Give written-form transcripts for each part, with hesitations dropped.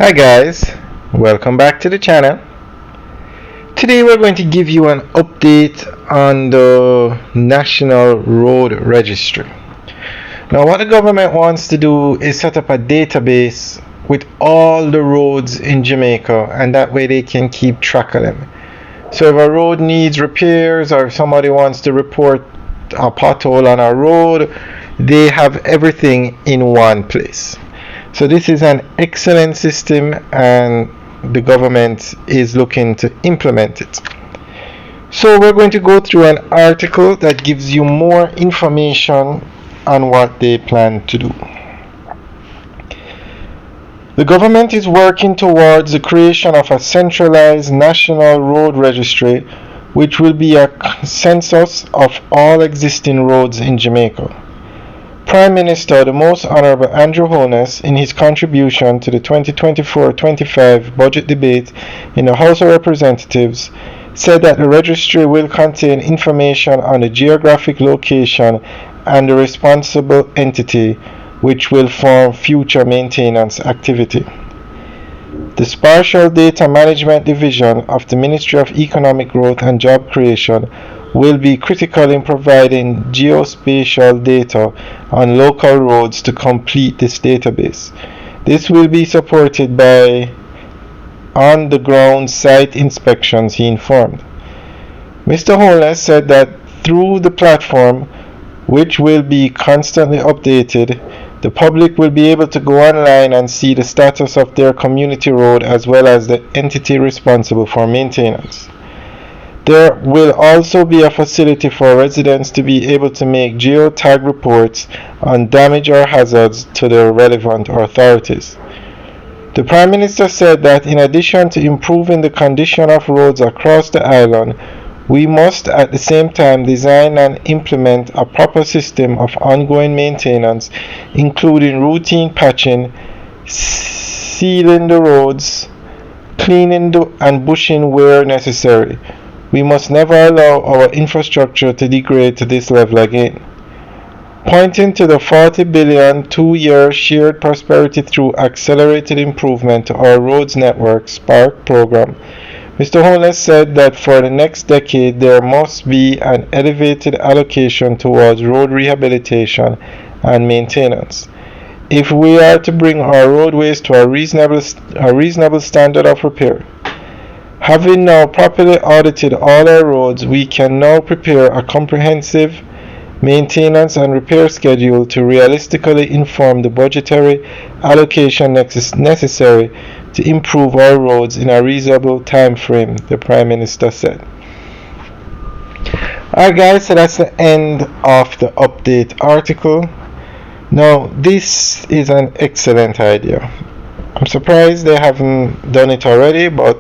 Hi guys, welcome back to the channel. Today we're going to give you an update on the National Road Registry. Now what the government wants to do is set up a database with all the roads in Jamaica, and that way they can keep track of them. So if a road needs repairs or somebody wants to report a pothole on a road, they have everything in one place. So this is an excellent system and the government is looking to implement it. So we're going to go through an article that gives you more information on what they plan to do. The government is working towards the creation of a centralized national road registry, which will be a census of all existing roads in Jamaica. Prime Minister, the Most Honorable Andrew Holness, in his contribution to the 2024-25 budget debate in the House of Representatives, said that the registry will contain information on the geographic location and the responsible entity which will form future maintenance activity. The Spatial Data Management Division of the Ministry of Economic Growth and Job Creation will be critical in providing geospatial data on local roads to complete this database. This will be supported by on-the-ground site inspections, he informed. Mr. Holness said that through the platform, which will be constantly updated, the public will be able to go online and see the status of their community road as well as the entity responsible for maintenance. There will also be a facility for residents to be able to make geotag reports on damage or hazards to the relevant authorities. The Prime Minister said that in addition to improving the condition of roads across the island, we must at the same time design and implement a proper system of ongoing maintenance, including routine patching, sealing the roads, cleaning and bushing where necessary. We must never allow our infrastructure to degrade to this level again. Pointing to the 40 billion two-year shared prosperity through accelerated improvement to our roads network SPARK program, Mr. Holness said that for the next decade there must be an elevated allocation towards road rehabilitation and maintenance. If we are to bring our roadways to a reasonable standard of repair, having now properly audited all our roads, we can now prepare a comprehensive maintenance and repair schedule to realistically inform the budgetary allocation necessary to improve our roads in a reasonable time frame, the Prime Minister said. Alright guys, so that's the end of the update article. Now this is an excellent idea. I'm surprised they haven't done it already, but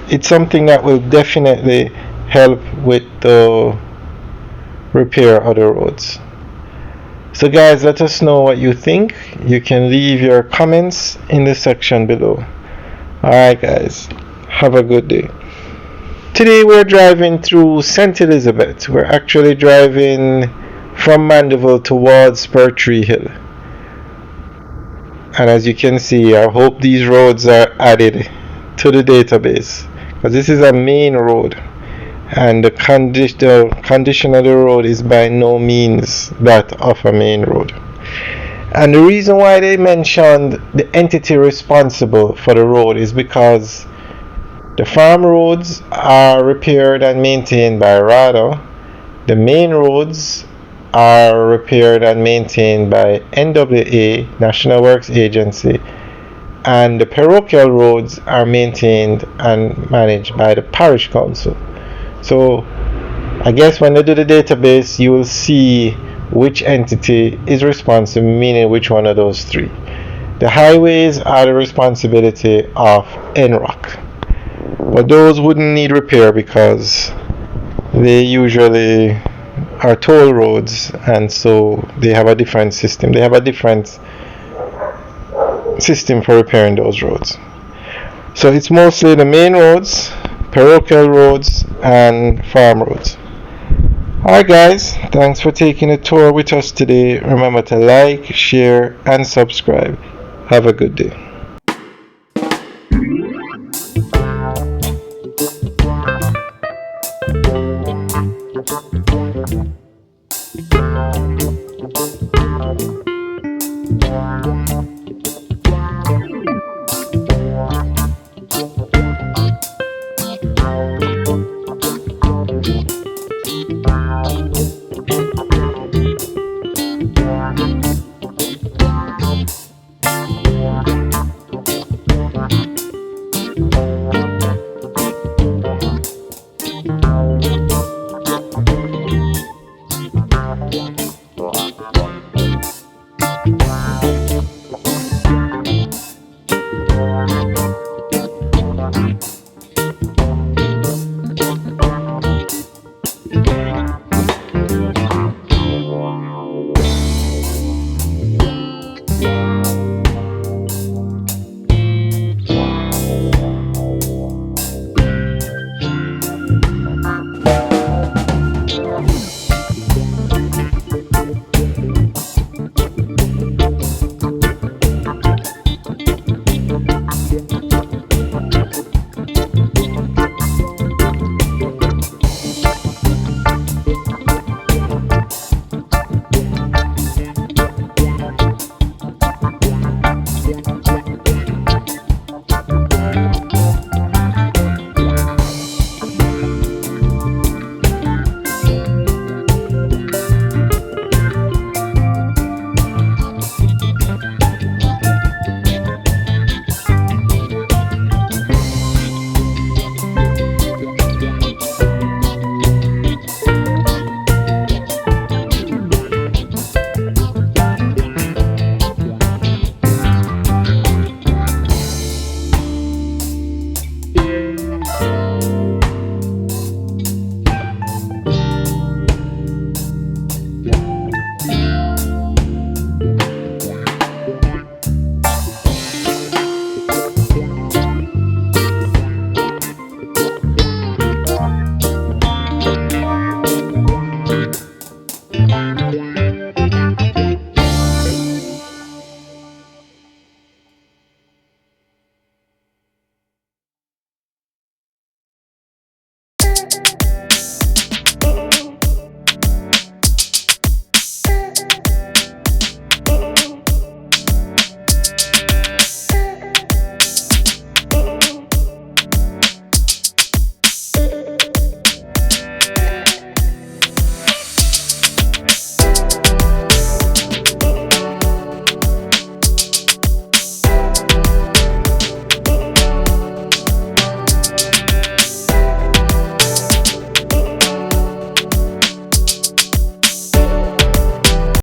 it's something that will definitely help with the repair of the roads. So guys, let us know what you think. You can leave your comments in the section below. Alright guys, have a good day. Today we're driving through St. Elizabeth. We're actually driving from Mandeville towards Spur-Tree Hill. And as you can see, I hope these roads are added to the database, because this is a main road and the condition of the road is by no means that of a main road. And the reason why they mentioned the entity responsible for the road is because the farm roads are repaired and maintained by RADA, the main roads are repaired and maintained by NWA, National Works Agency, and the parochial roads are maintained and managed by the parish council. So I guess when they do the database, you will see which entity is responsible, meaning which one of those three. The highways are the responsibility of NROC, but those wouldn't need repair because they usually are toll roads, and so they have a different system. They have a different system for repairing those roads. So it's mostly the main roads, parochial roads, and farm roads. Alright guys, thanks for taking a tour with us today. Remember to like, share, and subscribe. Have a good day.